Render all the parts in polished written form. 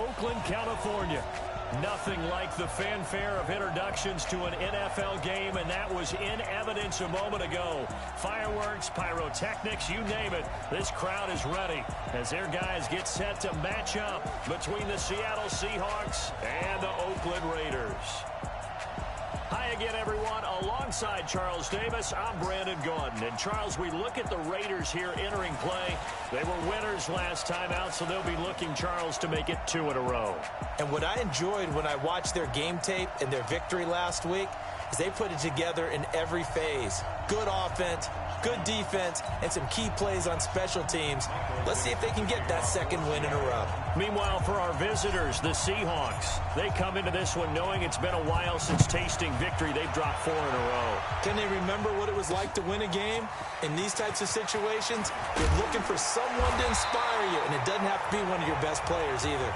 Oakland, California. Nothing like the fanfare of introductions to an NFL game, and that was in evidence a moment ago. Fireworks, pyrotechnics, you name it. This crowd is ready as their guys get set to match up between the Seattle Seahawks and the Oakland Raiders. Hi again, everyone. Alongside Charles Davis, I'm Brandon Gaudin. And, Charles, we look at the Raiders here entering play. They were winners last time out, so they'll be looking, Charles, to make it 2 in a row. And what I enjoyed when I watched their game tape and their victory last week is they put it together in every phase. Good offense, good defense, and some key plays on special teams. Let's see if they can get that second win in a row. Meanwhile, for our visitors, the Seahawks, they come into this one knowing it's been a while since tasting victory. They've dropped 4 in a row. Can they remember what it was like to win a game? In these types of situations, you're looking for someone to inspire you, and it doesn't have to be one of your best players either.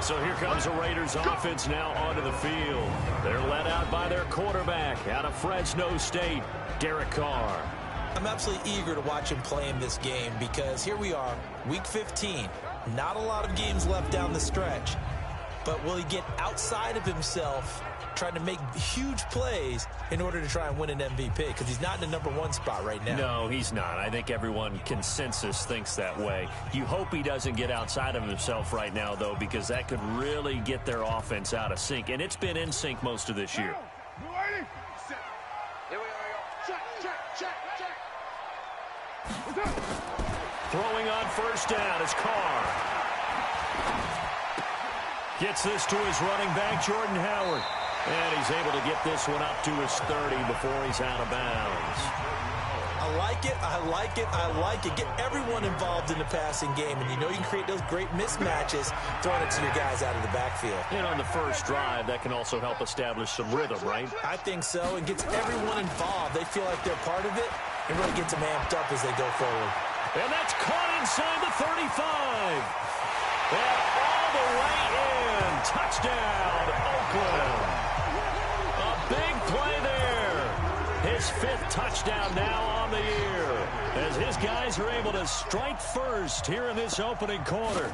So here comes the Raiders offense now onto the field. They're led out by their quarterback out of Fresno State, Derek Carr. I'm absolutely eager to watch him play in this game because here we are, week 15. Not a lot of games left down the stretch. But will he get outside of himself trying to make huge plays in order to try and win an MVP? Because he's not in the #1 spot right now. No, he's not. I think everyone consensus thinks that way. You hope he doesn't get outside of himself right now, though, because that could really get their offense out of sync. And it's been in sync most of this year. Throwing on first down is Carr. Gets this to his running back, Jordan Howard. And he's able to get this one up to his 30 before he's out of bounds. I like it, I like it, I like it. Get everyone involved in the passing game, and you know you can create those great mismatches throwing it to your guys out of the backfield. And on the first drive, that can also help establish some rhythm, right? I think so. It gets everyone involved. They feel like they're part of it. It really gets them amped up as they go forward. And that's caught inside the 35. And all the way in. Touchdown, Oakland. A big play there. His 5th touchdown now on the year as his guys are able to strike first here in this opening quarter.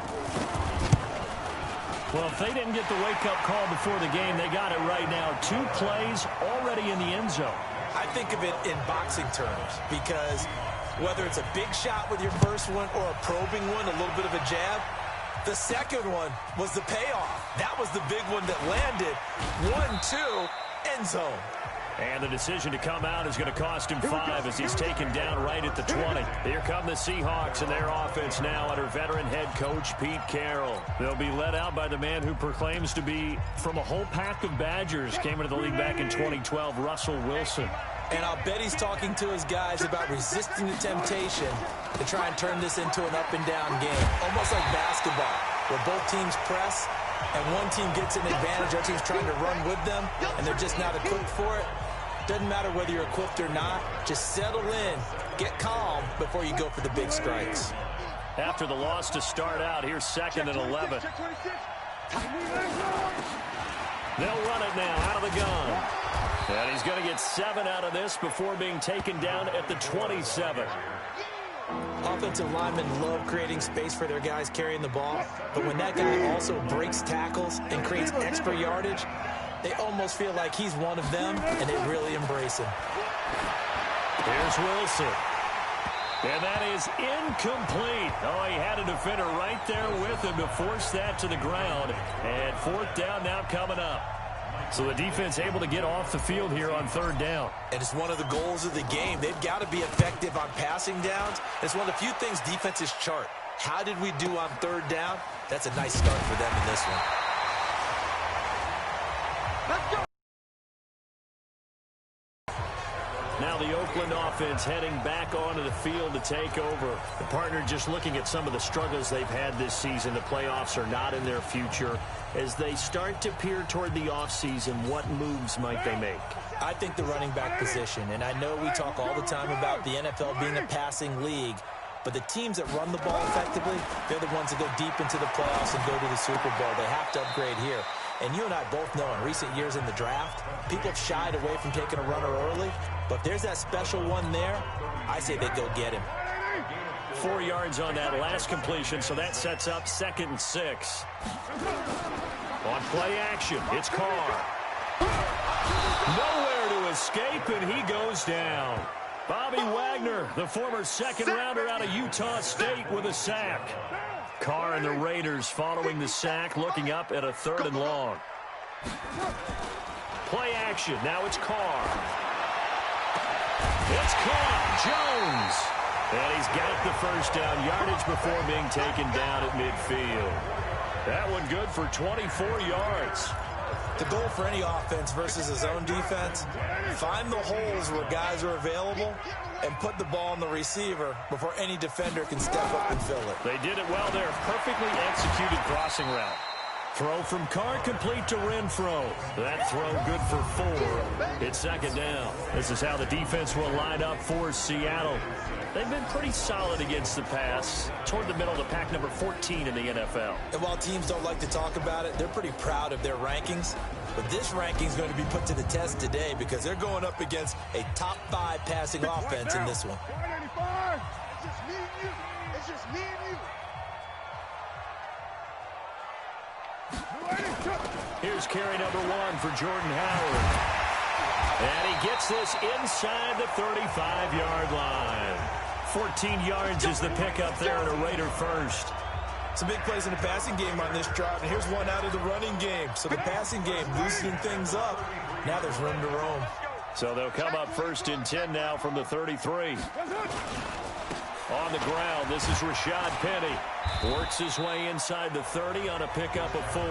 Well, if they didn't get the wake-up call before the game, they got it right now. 2 plays already in the end zone. I think of it in boxing terms because whether it's a big shot with your first one or a probing one, a little bit of a jab, the second one was the payoff. That was the big one that landed. 1-2, end zone. And the decision to come out is going to cost him 5 as he's taken down right at the 20. Here come the Seahawks and their offense now under veteran head coach Pete Carroll. They'll be led out by the man who proclaims to be from a whole pack of Badgers. Came into the league back in 2012, Russell Wilson. And I'll bet he's talking to his guys about resisting the temptation to try and turn this into an up-and-down game. Almost like basketball, where both teams press, and one team gets an advantage, other team's trying to run with them, and they're just not equipped for it. Doesn't matter whether you're equipped or not. Just settle in, get calm before you go for the big strikes. After the loss to start out, here's 2nd and 11. They'll run it now out of the gun. And he's going to get 7 out of this before being taken down at the 27. Offensive linemen love creating space for their guys carrying the ball, but when that guy also breaks tackles and creates extra yardage, they almost feel like he's one of them, and they really embrace him. Here's Wilson. And that is incomplete. Oh, he had a defender right there with him to force that to the ground. And 4th down now coming up. So the defense able to get off the field here on 3rd down. And it's one of the goals of the game. They've got to be effective on passing downs. It's one of the few things defenses chart. How did we do on 3rd down? That's a nice start for them in this one. Let's go. Now the Oakland offense heading back onto the field to take over. The partner just looking at some of the struggles they've had this season. The playoffs are not in their future. As they start to peer toward the offseason, what moves might they make? I think the running back position, and I know we talk all the time about the NFL being a passing league, but the teams that run the ball effectively, they're the ones that go deep into the playoffs and go to the Super Bowl. They have to upgrade here. And you and I both know in recent years in the draft, people have shied away from taking a runner early, but if there's that special one there, I say they go get him. 4 yards on that last completion, so that sets up 2nd and 6. On play action, it's Carr. Nowhere to escape, and he goes down. Bobby Wagner, the former second-rounder out of Utah State, with a sack. Carr and the Raiders following the sack, looking up at a 3rd and long. Play action. Now it's Carr. It's caught. Jones. And he's got the first down yardage before being taken down at midfield. That one good for 24 yards. The goal for any offense versus a zone defense, find the holes where guys are available and put the ball on the receiver before any defender can step up and fill it. They did it well there. Perfectly executed crossing route. Throw from Carr complete to Renfro. That throw good for 4. It's 2nd down. This is how the defense will line up for Seattle. They've been pretty solid against the pass, toward the middle of the pack, number 14 in the NFL. And while teams don't like to talk about it, they're pretty proud of their rankings. But this ranking is going to be put to the test today because they're going up against a top 5 passing offense in this one. It's just me and you. It's just me and you. Here's carry number 1 for Jordan Howard. And he gets this inside the 35-yard line. 14 yards is the pickup there at a Raider first. Some big plays in the passing game on this drive, and here's one out of the running game. So the passing game loosening things up. Now there's room to roam. So they'll come up 1st and 10 now from the 33. On the ground, this is Rashad Penny. Works his way inside the 30 on a pickup of 4.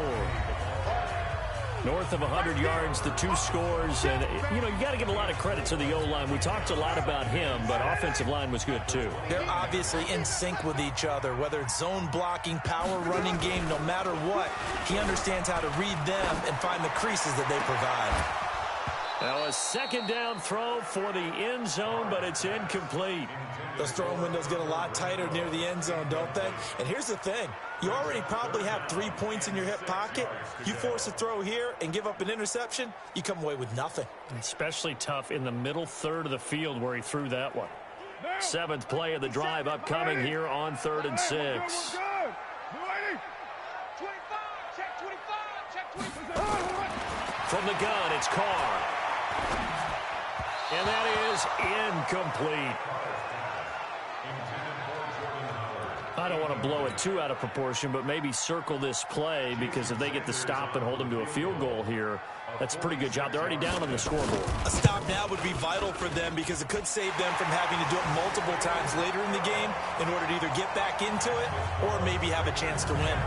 North of 100 yards, the 2 scores. And, you know, you got to give a lot of credit to the O-line. We talked a lot about him, but offensive line was good, too. They're obviously in sync with each other, whether it's zone blocking, power running game, no matter what. He understands how to read them and find the creases that they provide. Now a 2nd down throw for the end zone, but it's incomplete. Those throwing windows get a lot tighter near the end zone, don't they? And here's the thing. You already probably have 3 points in your hip pocket. You force a throw here and give up an interception, you come away with nothing. Especially tough in the middle 3rd of the field where he threw that one. 7th play of the drive upcoming here on 3rd and 6. From the gun, it's Carr. And that is incomplete. I don't want to blow it too out of proportion, but maybe circle this play because if they get the stop and hold them to a field goal here, that's a pretty good job. They're already down on the scoreboard. A stop now would be vital for them because it could save them from having to do it multiple times later in the game in order to either get back into it or maybe have a chance to win.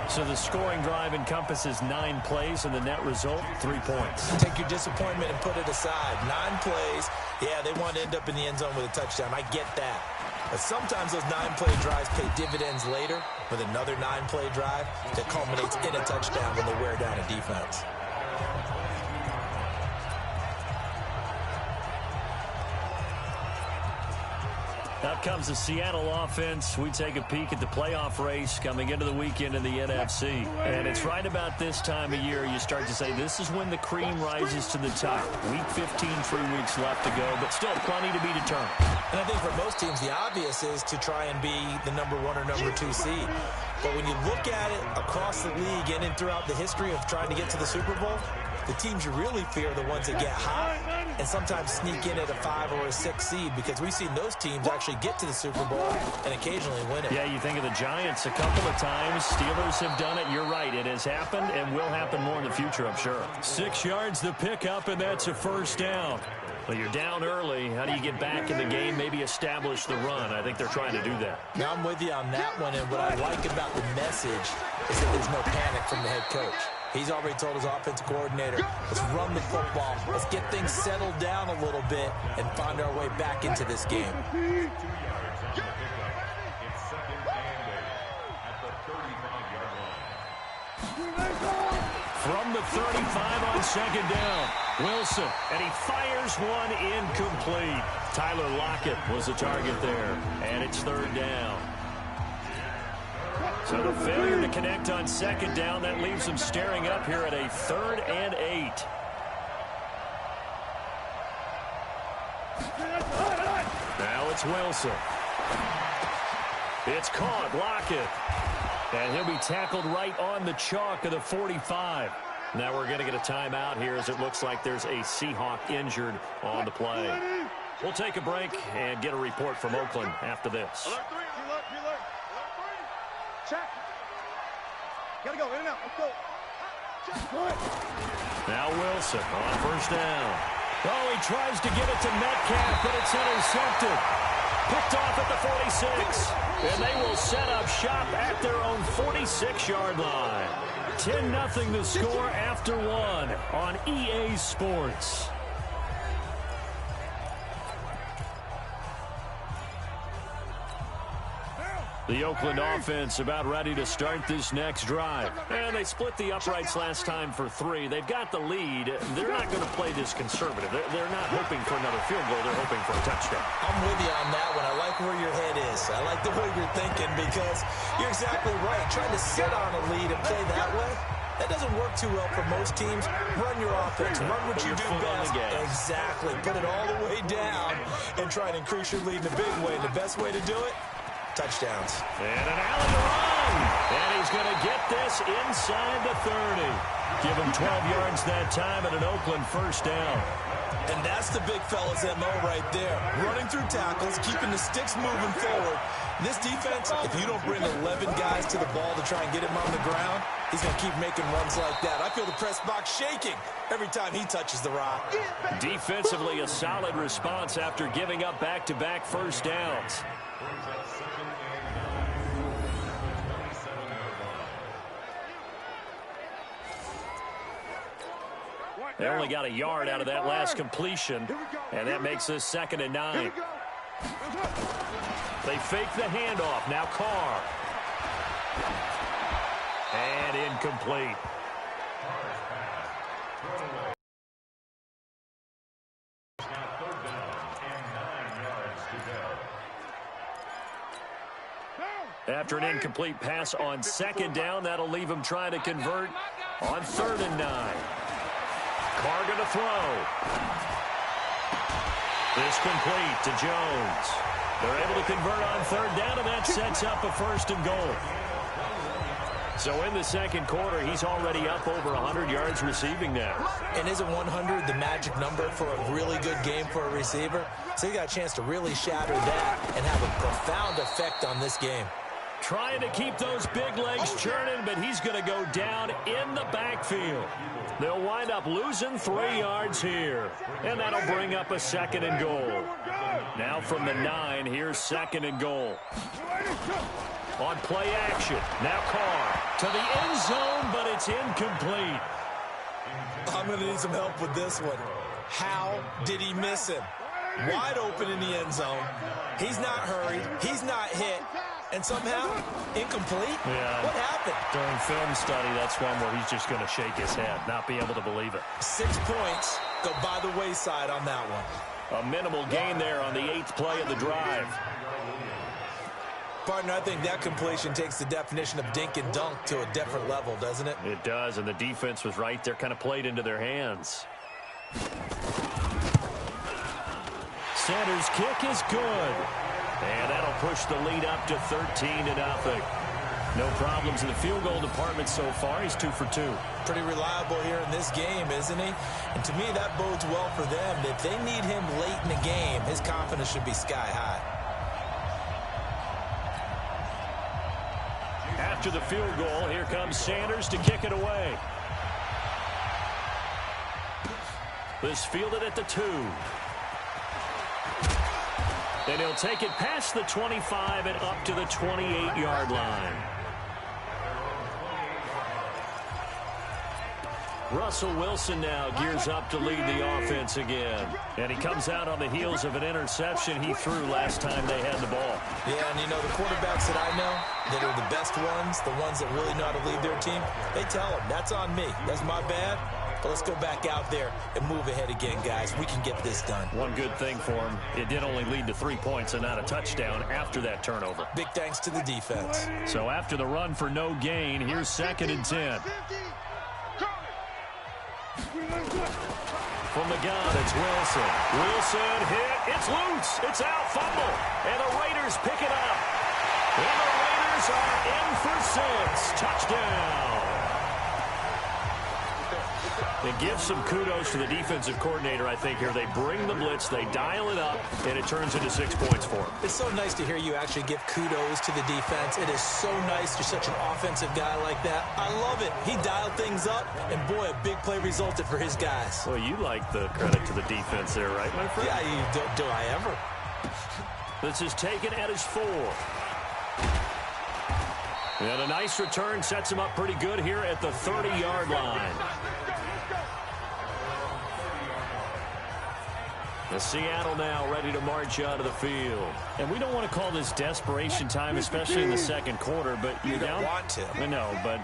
So the scoring drive encompasses 9 plays, and the net result, 3 points. Take your disappointment and put it aside. 9 plays. Yeah, they want to end up in the end zone with a touchdown. I get that. But sometimes those 9-play drives pay dividends later with another 9-play drive that culminates in a touchdown when they wear down a defense. Out comes the Seattle offense. We take a peek at the playoff race coming into the weekend in the NFC. And it's right about this time of year you start to say this is when the cream rises to the top. Week 15, 3 weeks left to go, but still plenty to be determined. And I think for most teams, the obvious is to try and be the number 1 or number 2 seed. But when you look at it across the league and throughout the history of trying to get to the Super Bowl, the teams you really fear are the ones that get hot and sometimes sneak in at a 5 or a 6 seed because we've seen those teams actually get to the Super Bowl and occasionally win it. Yeah, you think of the Giants a couple of times. Steelers have done it. You're right. It has happened and will happen more in the future, I'm sure. 6 yards the pickup, and that's a 1st down. Well, you're down early. How do you get back in the game, maybe establish the run? I think they're trying to do that. Now I'm with you on that one, and what I like about the message is that there's no panic from the head coach. He's already told his offensive coordinator, let's run the football, let's get things settled down a little bit and find our way back into this game. From the 35 on 2nd down, Wilson, and he fires one incomplete. Tyler Lockett was the target there, and it's 3rd down. So the failure to connect on 2nd down, that leaves them staring up here at a 3rd and 8. Now it's Wilson. It's caught. Lockett. And he'll be tackled right on the chalk of the 45. Now we're going to get a timeout here as it looks like there's a Seahawk injured on the play. We'll take a break and get a report from Oakland after this. Check. Gotta go, in and out. Let's go. Now Wilson on first down. Oh, he tries to get it to Metcalf, but it's intercepted. Picked off at the 46. And they will set up shop at their own 46-yard line. 10-0 the score after one on EA Sports. The Oakland offense about ready to start this next drive. And they split the uprights last time for 3. They've got the lead. They're not going to play this conservative. They're not hoping for another field goal. They're hoping for a touchdown. I'm with you on that one. I like where your head is. I like the way you're thinking because you're exactly right. Trying to sit on a lead and play that way, that doesn't work too well for most teams. Run your offense. Run what you do best. Exactly. Put it all the way down and try and increase your lead in a big way. And the best way to do it, touchdowns. And an alley run. And he's going to get this inside the 30. Give him 12 yards that time and an Oakland first down. And that's the big fella's MO right there. Running through tackles, keeping the sticks moving forward. This defense, if you don't bring 11 guys to the ball to try and get him on the ground, he's going to keep making runs like that. I feel the press box shaking every time he touches the rock. Defensively, a solid response after giving up back-to-back first downs. They only got a yard out of that last completion, and that makes this 2nd and 9. They fake the handoff. Now Carr. And incomplete. After an incomplete pass on 2nd down, that'll leave him trying to convert on 3rd and 9. Carr going to throw. This complete to Jones. They're able to convert on 3rd down, and that sets up a 1st and goal. So in the 2nd quarter, he's already up over 100 yards receiving now. And isn't 100 the magic number for a really good game for a receiver? So he got a chance to really shatter that and have a profound effect on this game. Trying to keep those big legs churning, but he's going to go down in the backfield. They'll wind up losing 3 yards here. And that'll bring up a 2nd and goal. Now from the 9, here's 2nd and goal. On play action. Now Carr to the end zone, but it's incomplete. I'm going to need some help with this one. How did he miss him? Wide open in the end zone. He's not hurried. He's not hit. And somehow, incomplete? Yeah. What happened? During film study, that's one where he's just going to shake his head, not be able to believe it. 6 points go by the wayside on that one. A minimal gain there on the 8th play of the drive. Partner, I think that completion takes the definition of dink and dunk to a different level, doesn't it? It does, and the defense was right there, kind of played into their hands. Sanders' kick is good. And that'll push the lead up to 13-0. No problems in the field goal department so far. He's 2 for 2. Pretty reliable here in this game, isn't he? And to me, that bodes well for them. If they need him late in the game, his confidence should be sky high. After the field goal, here comes Sanders to kick it away. This fielded at the 2. And he'll take it past the 25 and up to the 28-yard line. Russell Wilson now gears up to lead the offense again. And he comes out on the heels of an interception he threw last time they had the ball. Yeah, and you know, the quarterbacks that I know that are the best ones, the ones that really know how to lead their team, they tell them, that's on me. That's my bad. But let's go back out there and move ahead again, guys. We can get this done. One good thing for him, it did only lead to 3 points and not a touchdown after that turnover. Big thanks to the defense. So after the run for no gain, here's 2nd and 10. From the gun, it's Wilson. Wilson hit. It's loose. It's out. Fumble. And the Raiders pick it up. And the Raiders are in for 6. Touchdown. It gives some kudos to the defensive coordinator, I think, here. They bring the blitz, they dial it up, and it turns into 6 points for them. It's so nice to hear you actually give kudos to the defense. It is so nice. You're such an offensive guy like that. I love it. He dialed things up, and boy, a big play resulted for his guys. Well, you like the credit to the defense there, right, my friend? Yeah, do I ever? This is taken at his 4. And a nice return sets him up pretty good here at the 30-yard line. The Seattle now ready to march out of the field. And we don't want to call this desperation time, especially in the second quarter, but you're down. You don't want to. No, but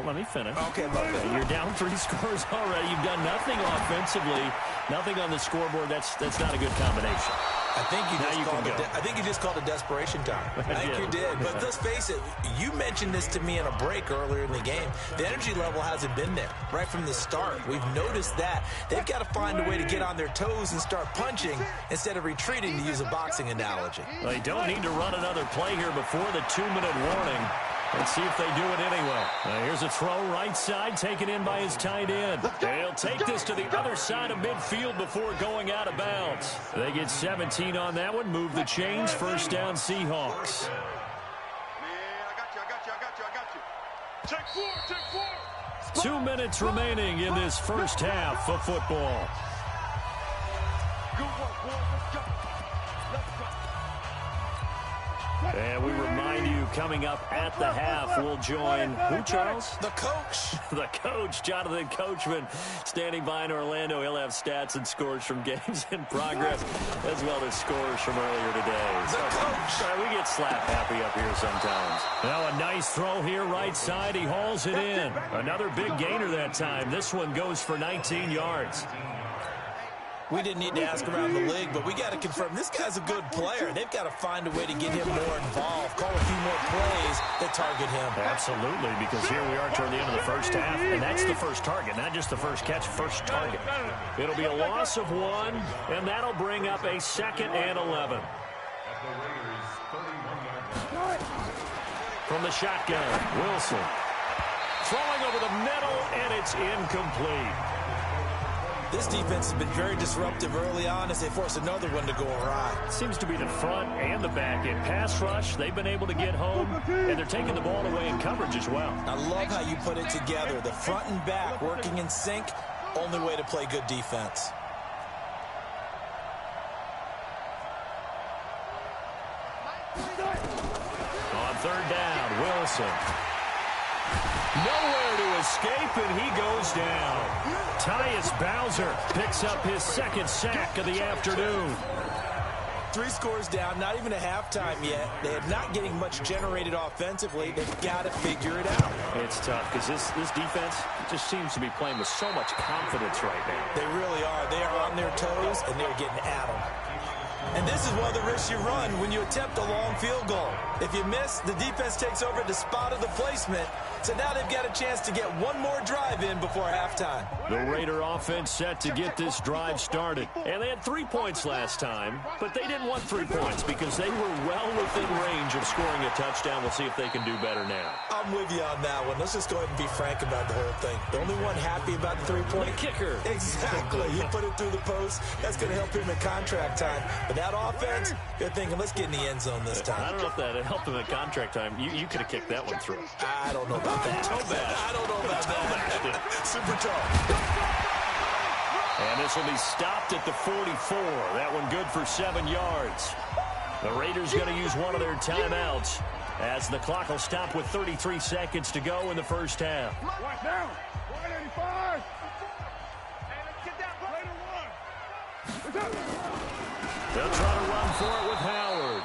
let me finish. Okay, you're down 3 scores already. You've done nothing offensively, nothing on the scoreboard. That's not a good combination. I think you just called it desperation time. I think you did. But let's face it, you mentioned this to me in a break earlier in the game. The energy level hasn't been there right from the start. We've noticed that. They've got to find a way to get on their toes and start punching instead of retreating, to use a boxing analogy. They don't need to run another play here before the 2-minute warning. Let's see if they do it anyway. Here's a throw right side, taken in by his tight end. They'll take this to the other side of midfield before going out of bounds. They get 17 on that one. Move the chains. First down, Seahawks. Man, I got you. Take 4. 2 minutes remaining in this first half of football. Good work, boys. Let's go. And we remind you, coming up at the half, we'll join who, Charles? The coach. The coach, Jonathan Coachman, standing by in Orlando. He'll have stats and scores from games in progress, as well as scores from earlier today. The coach. We get slap happy up here sometimes. Now a nice throw here, right side. He hauls it in. Another big gainer that time. This one goes for 19 yards. We didn't need to ask around the league, but we got to confirm this guy's a good player. They've got to find a way to get him more involved, call a few more plays that target him. Absolutely, because here we are toward the end of the first half, and that's the first target, not just the first catch, first target. It'll be a loss of 1, and that'll bring up a 2nd and 11. From the shotgun, Wilson. Throwing over the middle, and it's incomplete. This defense has been very disruptive early on as they force another one to go awry. Seems to be the front and the back end. Pass rush, they've been able to get home, and they're taking the ball away in coverage as well. I love how you put it together. The front and back working in sync, only way to play good defense. On 3rd down, Wilson. Nowhere to escape, and he goes down. Tyus Bowser picks up his 2nd sack of the afternoon. 3 scores down, not even a halftime yet. They are not getting much generated offensively. They've got to figure it out. It's tough because this defense just seems to be playing with so much confidence right now. They really are. They are on their toes, and they're getting at them. And this is one of the risks you run when you attempt a long field goal. If you miss, the defense takes over the spot of the placement. So now they've got a chance to get one more drive in before halftime. The Raider offense set to get this drive started. And they had 3 points last time, but they didn't want 3 points because they were well within range of scoring a touchdown. We'll see if they can do better now. I'm with you on that one. Let's just go ahead and be frank about the whole thing. The only one happy about the 3-point kicker. Exactly. You put it through the post. That's going to help him in contract time. But that offense, they're thinking, let's get in the end zone this time. I don't know if that helped him in contract time. You could have kicked that one through. I don't know about that. Toe bash. I don't know about that. Super toe. And this will be stopped at the 44. That one good for 7 yards. The Raiders going to use one of their timeouts as the clock will stop with 33 seconds to go in the first half. Right now. 185. Hey, let's get that Raider 1. They'll try to run for it with Howard.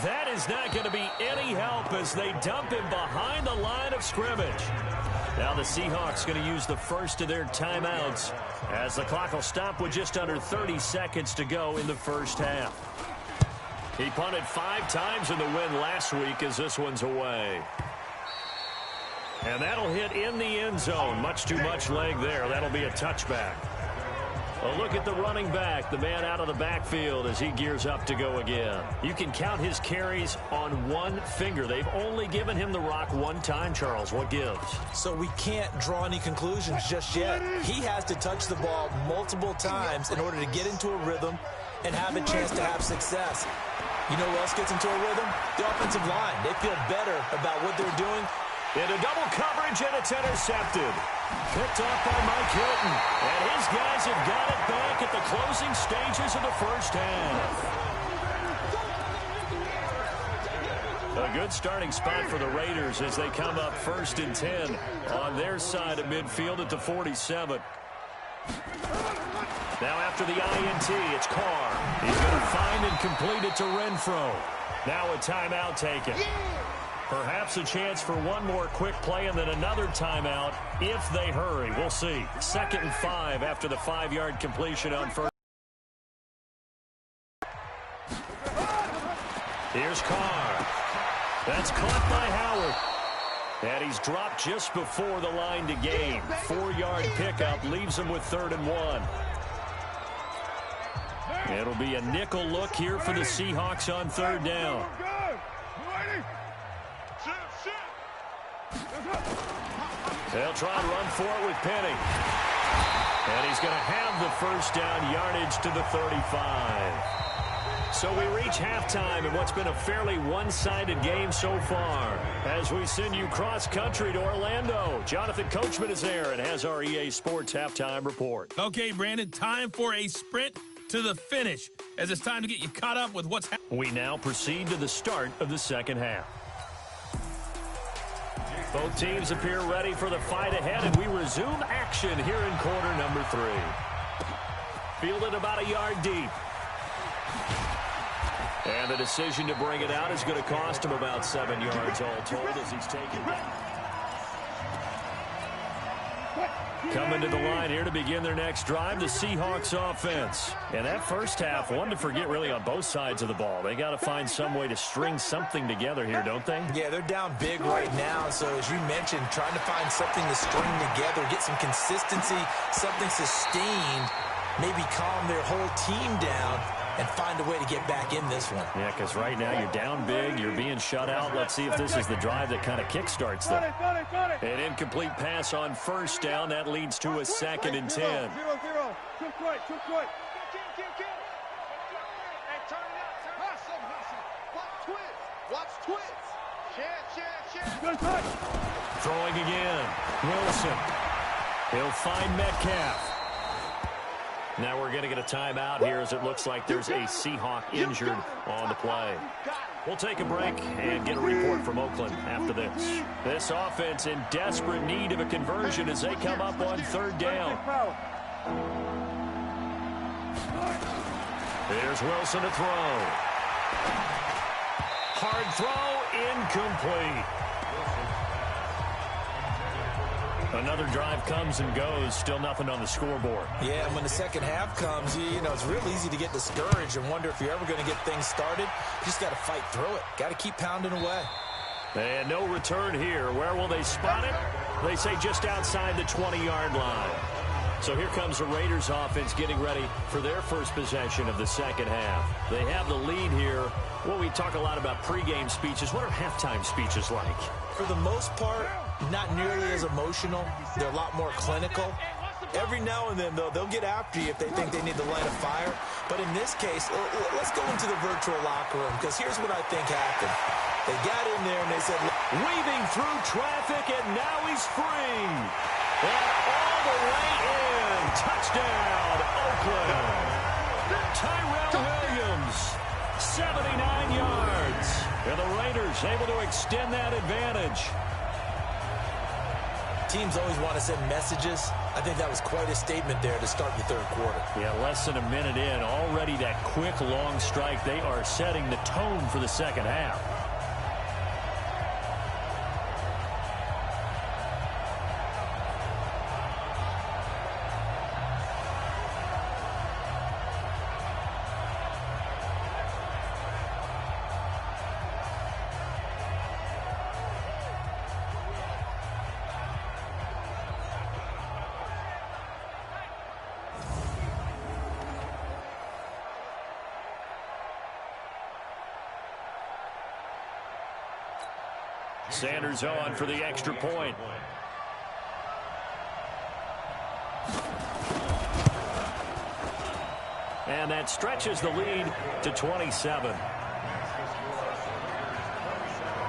That is not going to be any help as they dump him behind the line of scrimmage. Now the Seahawks going to use the first of their timeouts as the clock will stop with just under 30 seconds to go in the first half. He punted 5 times in the win last week as this one's away. And that'll hit in the end zone. Much too much leg there. That'll be a touchback. A look at the running back, the man out of the backfield as he gears up to go again. You can count his carries on one finger. They've only given him the rock one time, Charles. What gives? So we can't draw any conclusions just yet. He has to touch the ball multiple times in order to get into a rhythm and have a chance to have success. You know who else gets into a rhythm? The offensive line. They feel better about what they're doing. Into double coverage, and it's intercepted. Picked off by Mike Hilton. And his guys have got it back at the closing stages of the first half. A good starting spot for the Raiders as they come up 1st and 10 on their side of midfield at the 47. Now after the INT, it's Carr. He's going to find and complete it to Renfro. Now a timeout taken. Perhaps a chance for one more quick play and then another timeout if they hurry. We'll see. 2nd and 5 after the 5-yard completion on first. Here's Carr. That's caught by Howard. And he's dropped just before the line to gain. 4-yard pickup leaves him with 3rd and 1. It'll be a nickel look here for the Seahawks on 3rd down. They'll try and run for it with Penny. And he's going to have the first down yardage to the 35. So we reach halftime in what's been a fairly one-sided game so far. As we send you cross-country to Orlando, Jonathan Coachman is there and has our EA Sports halftime report. Okay, Brandon, time for a sprint to the finish, as it's time to get you caught up with what's happening. We now proceed to the start of the second half. Both teams appear ready for the fight ahead, and we resume action here in quarter number 3. Fielded about a yard deep. And the decision to bring it out is going to cost him about 7 yards all told as he's taken down. Coming to the line here to begin their next drive, the Seahawks offense. And that first half, one to forget really on both sides of the ball. They got to find some way to string something together here, don't they? Yeah, they're down big right now. So as you mentioned, trying to find something to string together, get some consistency, something sustained, maybe calm their whole team down and find a way to get back in this one. Yeah, because right now you're down big, you're being shut out. Let's see if this is the drive that kind of kickstarts them. An incomplete pass on first down. That leads to a 2nd and 10. 0-0. Too quick. Watch twist. Chance. Throwing again. Wilson. He'll find Metcalf. Now we're going to get a timeout here as it looks like there's a Seahawk injured on the play. We'll take a break and get a report from Oakland after this. This offense in desperate need of a conversion as they come up on 3rd down. Here's Wilson to throw. Hard throw, incomplete. Another drive comes and goes, still nothing on the scoreboard. Yeah, and when the second half comes, you know, it's real easy to get discouraged and wonder if you're ever going to get things started. You just got to fight through it. Got to keep pounding away. And no return here. Where will they spot it? They say just outside the 20-yard line. So here comes the Raiders offense getting ready for their first possession of the second half. They have the lead here. Well, we talk a lot about pregame speeches. What are halftime speeches like? For the most part, not nearly as emotional. They're a lot more clinical. Every now and then, though, they'll get after you if they think they need to light a fire. But in this case, let's go into the virtual locker room, because here's what I think happened. They got in there and they said, weaving through traffic, and now he's free. And all the way in. Touchdown, Oakland. Tyrell Williams, 79 yards. And the Raiders able to extend that advantage. Teams always want to send messages. I think that was quite a statement there to start the third quarter. Yeah, less than a minute in. Already that quick, long strike. They are setting the tone for the second half. Sanders on for the extra point. And that stretches the lead to 27.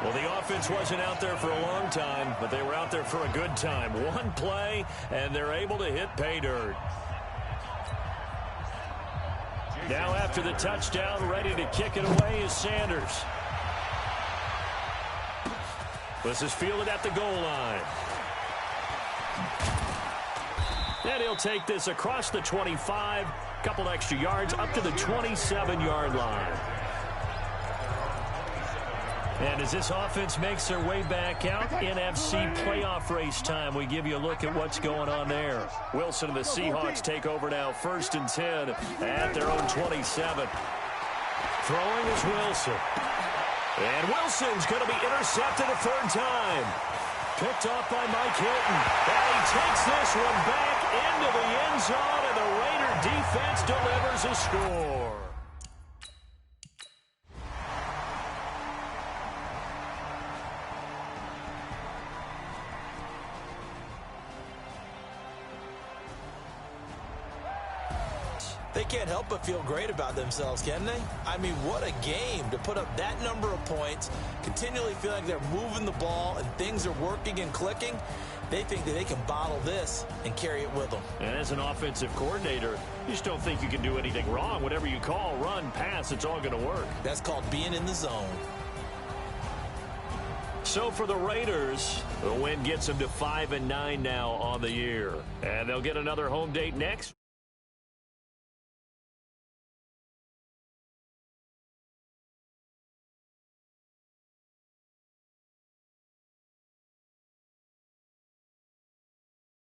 Well, the offense wasn't out there for a long time, but they were out there for a good time. One play, and they're able to hit pay dirt. Now after the touchdown, ready to kick it away is Sanders. This is fielded at the goal line. And he'll take this across the 25, couple extra yards up to the 27-yard line. And as this offense makes their way back out, NFC playoff race time, we give you a look at what's going on there. Wilson and the Seahawks take over now, 1st and 10 at their own 27. Throwing is Wilson. And Wilson's going to be intercepted a 3rd time. Picked off by Mike Hilton. And he takes this one back into the end zone, and the Raider defense delivers a score. They can't help but feel great about themselves, can they? I mean, what a game to put up that number of points, continually feel like they're moving the ball and things are working and clicking. They think that they can bottle this and carry it with them. And as an offensive coordinator, you just don't think you can do anything wrong. Whatever you call, run, pass, it's all going to work. That's called being in the zone. So for the Raiders, the win gets them to 5-9 now on the year. And they'll get another home date next.